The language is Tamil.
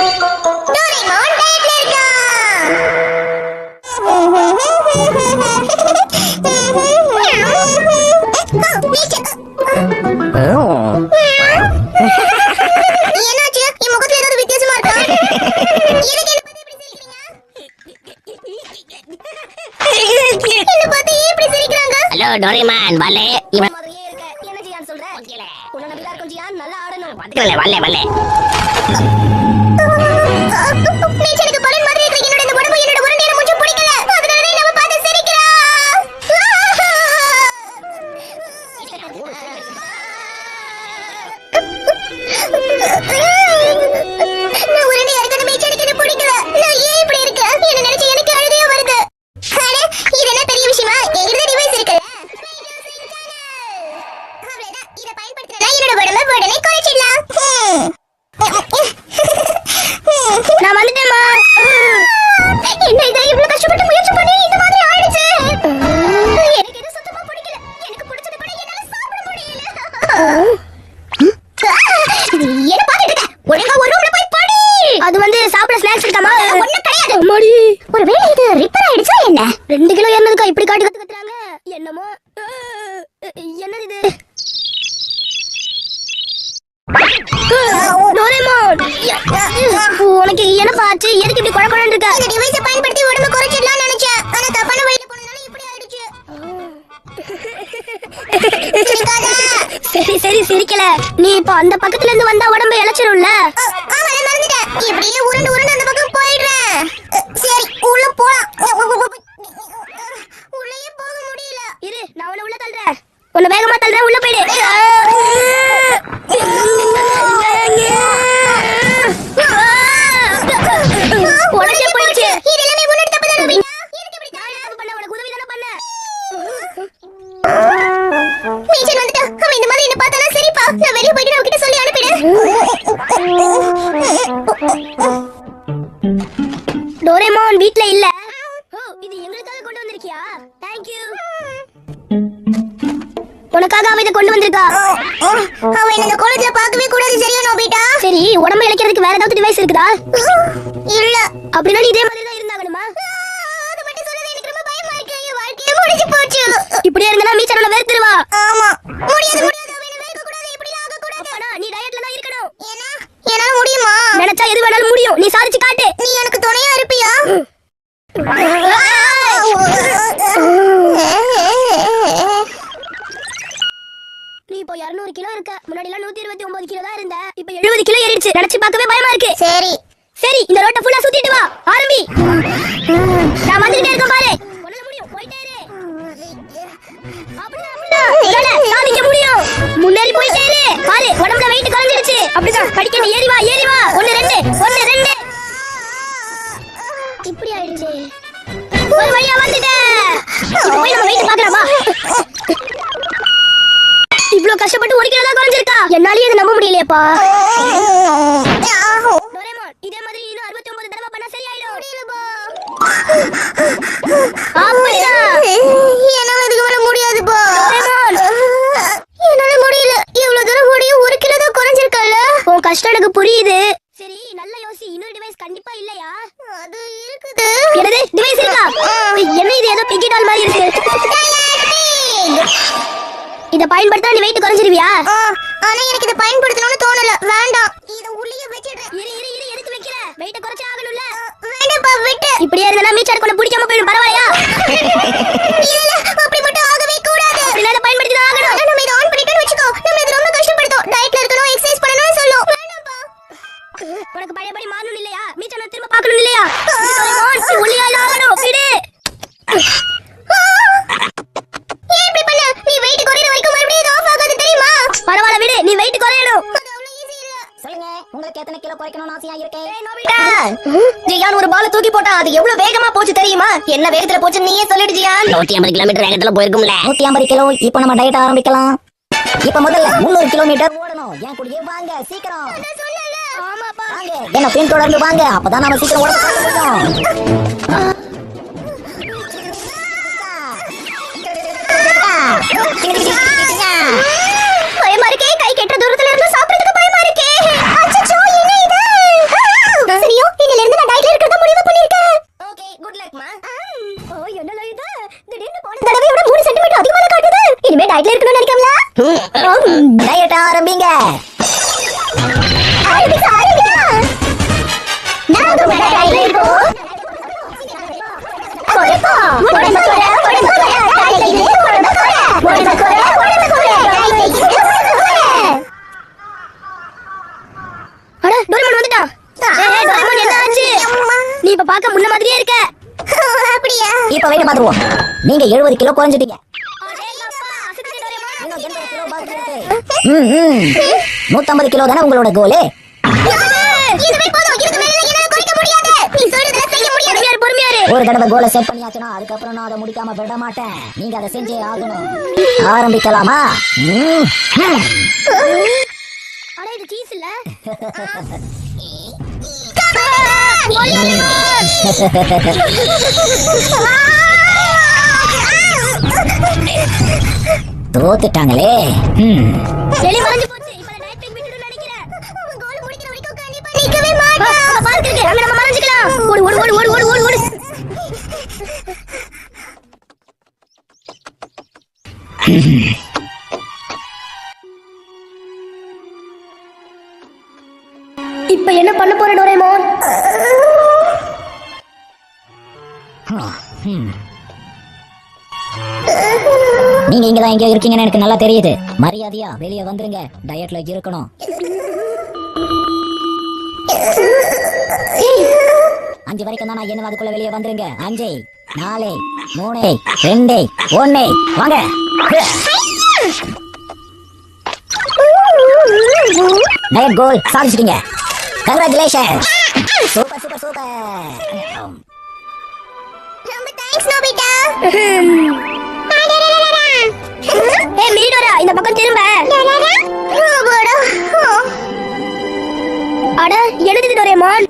டோரேமான் டயட்ல என்னாச்சு? என் முகத்துல ஏதாவது வித்தியாசமா இருக்கா? எனக்கு என்ன பத்தி இப்படி சிரிக்கிறீங்க? என்ன பத்தி இப்படி சிரிக்கிறாங்க? ஹலோ டோரேமான் வல்லே இவன் மாதிரியே இருக்க. என்ன ஜியான் சொல்ற? ஓகேல உன்ன நம்பிதான் இருக்கும் ஜியான். நல்லா ஆடணும். வல்லே வல்லே வல்லே நீச்சலுக்கு பலன் மாதிரி இருக்க என்னோட இந்த உடம்பு என்னோட ஒரு நேரம் கொஞ்சம் பிடிக்கல. அதனால நம்ம பார்த்து சிரிக்கிறா. நான் உடனே யாருக்கான நீச்சலுக்கு இது பிடிக்கல. நான் ஏன் இப்படி இருக்கேன்? என்ன நினைச்சு எனக்கு அழுகையா வருது. அட, இது என்ன பெரிய விஷயமா? என்கிட்ட டிவைஸ் இருக்குல்ல. அவ்வளவுதான். இத பயன்படுத்தினா என்னோட உடம்பு உடனே குறைச்சிடலாம். நான் வந்துட்டேம்மா. என்ன இது இவ்வளவு கஷ்டப்பட்டு முயற்சி பண்ணி இந்த மாதிரி ஆயிடுச்சு. எனக்கு இது சுத்தமா பிடிக்கல. எனக்கு பிடிச்சது கூட என்னால சாப்பிட முடியல. என்ன பாத்துட்டு இருக்க? ஒழுங்கா ஒரு ரூம்ல போய் படி. அது வந்து சாப்பிட ஸ்நாக்ஸ் இருக்காமா? ஒண்ணும் கிடையாது. அம்மாடி, ஒருவேளை இது ரிப்பேர் ஆயிடுச்சா என்ன? 2 கிலோ என்னதுக்கா இப்படி காட்டி கத்துறாங்க? என்னமோ என்னது இது? டோரேமான், உனக்கு என்னப்பா ஆச்சு? எதுக்கு இப்படி குழப்பம் இருக்க? இந்த டிவைஸை பயன்படுத்தி உடம்பு குறைச்சிடலாம்னு நினைச்சேன். ஆனா தப்பான வழியில போனதால இப்படி ஆயிடுச்சு. சரி சரி சிரிக்கல. நீ இப்போ அந்த பக்கத்துல இருந்து வந்தா உடம்பு இளைச்சிரும்ல. ஆமா, நான் மறந்துட்டேன். இப்படியே உருண்டு உருண்டு அந்த பக்கம் போயிடுறேன். சரி, உள்ள போலாம். உள்ளேயே போக முடியல. இரு, நான் உன்னை உள்ள தள்ளுறேன். உன்னை வேகமா தள்ளுறேன், உள்ள போயிடு. உடனே போயிடுச்சு. இது எல்லாமே உன்னோட தப்பு தான் ரூபினா. எனக்கு இப்படி நான் பண்ண உனக்கு உதவி தான பண்ண. மீச்சன் வந்துட்டா. அவன் இந்த மாதிரி என்ன பார்த்தானா சரிப்பா. நான் வெளிய போயிட்டு அவகிட்ட சொல்லி அனுப்பிடு. டோரேமான் வீட்ல இல்ல. ஓ, இது எங்களுக்காக கொண்டு வந்திருக்கியா? Thank you. உனக்காக அவ இத கொண்டு வந்திருக்கா. அவ இந்த காலேஜ்ல பார்க்கவே கூடாது சரியா நோபிட்டா? சரி, உடம்பு இளைக்கிறதுக்கு வேற ஏதாவது டிவைஸ் இருக்குதா? இல்ல. அப்படினா நீ இதே மாதிரி தான் இருந்தாகணுமா? அது மட்டும் சொல்லாத, எனக்கு ரொம்ப பயமா இருக்கு. என் வாழ்க்கையே முடிஞ்சு போச்சு. இப்படியே இருந்தா மீச்சனல வெறுத்துருவா. ஆமா. முடியாது முடியாது. அவ என்ன வெறுக்க கூடாது. இப்படிலாம் ஆக கூடாது. அப்பனா நீ டயட்ல தான் இருக்கணும். ஏனா என்னால முடியுமா? நினைச்சா எது வேணாலும் முடியும். நீ சாதிச்சு காட்டு. நீ எனக்கு துணையா இருப்பியா? நீ இப்போ 200 கிலோ இருக்க. முன்னாடி எல்லாம் 129 கிலோ தான் இருந்த. இப்போ 70 கிலோ ஏறிடுச்சு. நினைச்சு பார்க்கவே பயமா இருக்கு. சரி சரி, இந்த ரோட்ட ஃபுல்லா சுத்திட்டு வா. ஆரம்பி. நான் வந்துட்டே இருக்கேன் பாரு. உன்னால முடியும். போயிட்டே இரு. அப்படியே சாதிக்க முடியும். முன்னேறி போயிட்டே இரு. பாரு, உடம்புல weight குறைஞ்சிடுச்சு. அப்படிதான். படிக்கணும். ஏறி வா ஏறி வா. 1 2 இப்படி ஆயிடுச்சு. ஒரு வழியா வந்துட்டேன். இப்போ போய் நம்ம weight பார்க்கலாமா? இவ்ளோ கஷ்டப்பட்டு 1 கிலோ தான் குறைஞ்சிருக்கா. என்னாலயே இத நம்ப முடியலையேப்பா. டோரேமான், இதே மாதிரி இன்னும் 69 தடவை பண்ணா சரியாயிடும். முடியலப்பா. அப்படிதான். என்னால இதுக்கு மேல முடியாதுப்பா. டோரேமான், என்னால முடியல. இவ்ளோ தூரம் ஓடியும் 1 கிலோ தான் குறைஞ்சிருக்கல. உன் கஷ்டம் எனக்கு புரியுது. சரி, நல்ல யோசி. இன்னொரு டிவைஸ் கண்டிப்பா இல்லையா? அது இருக்குது. என்னது டிவைஸ் இருக்கா? என்ன இது ஏதோ பிக்கி டால் மாதிரி இருக்கு. இத பயன்படுத்தா நீ weight குறைஞ்சிருவியா? ஆனா எனக்கு இத பயன்படுத்தணும்னு தோணல. வேண்டாம். இத உள்ளே வெச்சிடுறேன். இரு எதுக்கு வைக்கிற? weight குறைச்சே ஆகணும்ல. வேண்டாம்ப்பா, விட்டு. இப்படியே இருந்தா மீச்சர் கொண்டு பிடிக்காம போயிடும். பரவாயில்லையா? இல்ல, அப்படி மட்டும் ஆகவே கூடாது. அப்படினால பயன்படுத்தி தான் ஆகணும். நம்ம இத ஆன் பண்ணிட்டோம்னு வெச்சுக்கோ. நம்ம இது ரொம்ப கஷ்டப்படுத்தும். டயட்ல இருக்கணும், எக்சர்சைஸ் பண்ணனும்னு சொல்லும். வேண்டாம்ப்பா. உனக்கு பழையபடி மாறணும் இல்லையா? மீச்சர் திரும்ப பார்க்கணும் இல்லையா? நீ உள்ளியால ஆகணும். விடு. பரவாயில்ல விடு. நீ weight குறையணும். சொல்லுங்க, உங்களுக்கு எத்தனை கிலோ குறைக்கணும்னு ஆசையா இருக்கு? ஜியான் ஒரு பால் தூக்கி போட்டா அது எவ்வளவு வேகமா போச்சு தெரியுமா? என்ன வேகத்துல போச்சு நீயே சொல்லிடு ஜியான். 150 கிலோமீட்டர் வேகத்துல போயிருக்கும்ல. 150 கிலோ. இப்போ நம்ம டயட் ஆரம்பிக்கலாம். இப்போ முதல்ல 300 கிலோமீட்டர் ஓடணும். ஏன் கூடயே வாங்க சீக்கிரம். ஆமாப்பா. வாங்க, என்ன பின்தொடர்ந்து வாங்க. அப்பதான் நாம சீக்கிரம் ஓட முடியும். பயமா இருக்கே. கை கெட்ட தூரத்துல இருந்து சாப்பிடுறதுக்கு பயமா இருக்கே. அச்சச்சோ, என்ன இது? டோரேமான் வந்துட்டான். ஏய் டோரேமான் என்ன ஆச்சு? நீ இப்ப பார்க்க முன்ன மாதிரியே இருக்க. அப்படியா? இப்ப வெயிட் பாத்துருவோம். நீங்க 70 கிலோ குறைஞ்சிட்டீங்க. அடேங்கப்பா, அசத்துக்கு டோரேமான். இன்னும் 80 கிலோ பாக்கி இருக்கு. 150 கிலோ தானே உங்களோட கோல். இதுவே போதும். இதுக்கு மேல என்னால குறைக்க முடியாது. நீ சொல்றதெல்லாம் செய்ய முடியாது. பொறுமையா இரு. ஒரு தடவை கோலை செட் பண்ணியாச்சுனா அதுக்கப்புறம் நான் அதை முடிக்காம விட மாட்டேன். நீங்க அதை செஞ்சே ஆகணும். ஆரம்பிக்கலாமா? அட இது சீஸ் இல்ல. தோத்துட்டாங்களே. வெளிய மறைஞ்சு போச்சு. இப்ப நான் டயட் பிரேக் விட்டுட்டு நினைக்கிறேன். கோல் முடிக்கிற வரைக்கும் கண்டிப்பா நிக்கவே மாட்டேன். பார்க் இருக்கு. அங்க நம்ம மறைஞ்சிக்கலாம். ஓடு ஓடு ஓடு ஓடு ஓடு ஓடு ஓடு. இப்ப என்ன பண்ண போற டோரேமான்? நீங்க இங்கதான் எங்கேயோ இருக்கீங்கன்னு எனக்கு நல்லா தெரியுது. மரியாதையா வெளியே வந்துருங்க. டயட்ல இருக்கணும். 5 வரைக்கும் தான் நான் என்ன அதுக்குள்ள வெளியே வந்துருங்க. 5 4 3 2 1 வாங்க. டயட் கோல் சாதிச்சிட்டீங்க. கங்க்ராச்சுலேஷன். Super super super. ரொம்ப தேங்க்ஸ் நோபிட்டா. ஏய் மீடோரா இந்த பக்கம் திரும்ப. அட எழுதுது டோரேமான்.